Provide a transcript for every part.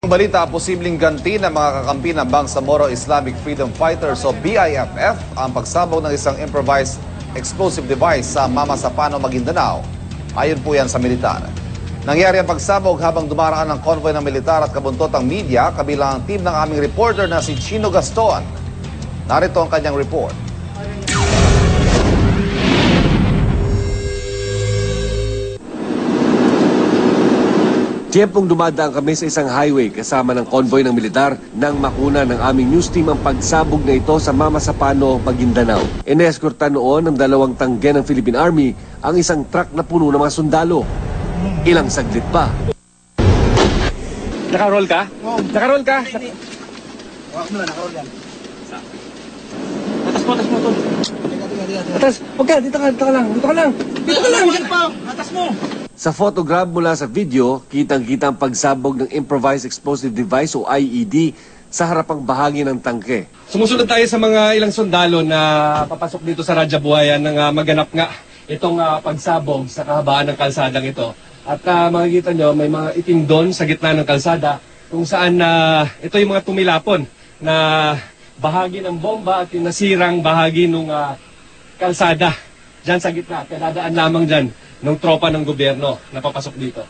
Balita, posibleng ganti ng mga kakampi ng Bangsamoro Islamic Freedom Fighters o BIFF ang pagsabog ng isang improvised explosive device sa Mamasapano, Maguindanao. Ayon po yan sa militar. Nangyari ang pagsabog habang dumaraan ng convoy ng militar at kabuntotang media kabilang ang team ng aming reporter na si Chino Gaston. Narito ang kanyang report. Tiyempong dumadaan kami sa isang highway kasama ng convoy ng militar nang makuna ng aming news team ang pagsabog na ito sa Mamasapano, Maguindanao. Ineskortan noon ng 2 tangge ng Philippine Army ang isang truck na puno ng mga sundalo. Ilang saglit pa. Naka-roll ka? Oo. Naka-roll ka? Wala mo na, naka-roll yan. Atas mo, tol. Atas, huwag ka, dito ka lang. Atas mo! Sa photograph mula sa video, kitang-kita ang pagsabog ng improvised explosive device o IED sa harapang bahagi ng tangke. Sumusunod tayo sa mga ilang sundalo na papasok dito sa Radya Buhayan nang maganap nga itong pagsabog sa kahabaan ng kalsadang ito. At makikita nyo, may mga itim doon sa gitna ng kalsada kung saan ito yung mga tumilapon na bahagi ng bomba at yung nasirang bahagi ng kalsada dyan sa gitna. Kaya dadaan lamang dyan ng tropa ng gobyerno na papasok dito.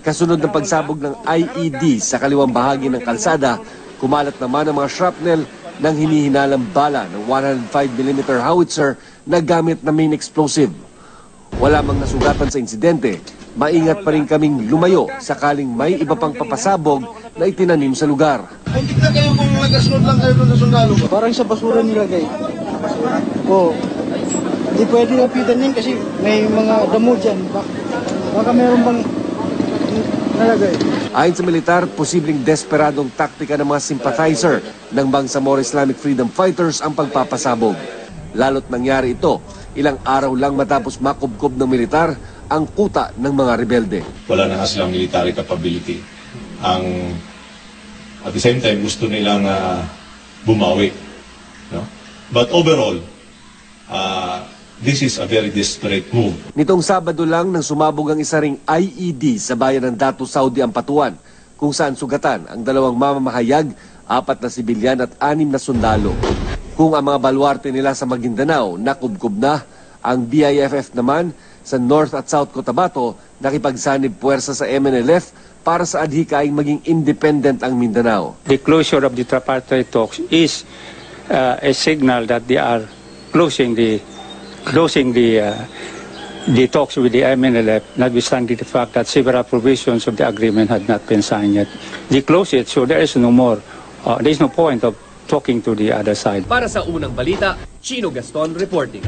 Kasunod ng pagsabog ng IED sa kaliwang bahagi ng kalsada, kumalat naman ang mga shrapnel ng hinihinalang bala ng 105mm howitzer na gamit na main explosive. Wala mang nasugatan sa insidente, maingat pa rin kaming lumayo sakaling may iba pang papasabog na itinanim sa lugar. Kung tignan kayo kung nagasunod lang kayo sa sundalo. Parang sa basura nilagay. Oo. Hindi pwede lapitan yan kasi may mga damo dyan. Baka meron bang nalagay. Ayon sa militar, posibleng desperadong taktika ng mga sympathizer ng Bangsamoro Islamic Freedom Fighters ang pagpapasabog. Lalo't nangyari ito, ilang araw lang matapos makubkob ng militar ang kuta ng mga rebelde. Wala na nga silang military capability. At the same time, gusto nilang bumawi. No? But overall, this is a very desperate move. Nitong Sabado lang nang sumabog ang isa ring IED sa bayan ng Datu, Saudi Ampatuan, kung saan sugatan ang 2 mamamahayag, 4 na sibilyan at 6 na sundalo. Kung ang mga baluarte nila sa Maguindanao nakubkob na, ang BIFF naman sa North at South Cotabato nakipagsanib puwersa sa MNLF para sa adhikaing maging independent ang Mindanao. The closure of the tripartite talks is a signal that they are closing the talks with the MNLF, notwithstanding the fact that several provisions of the agreement had not been signed yet. They close it, so there is no more. There is no point of talking to the other side. Para sa unang balita, Chino Gaston reporting.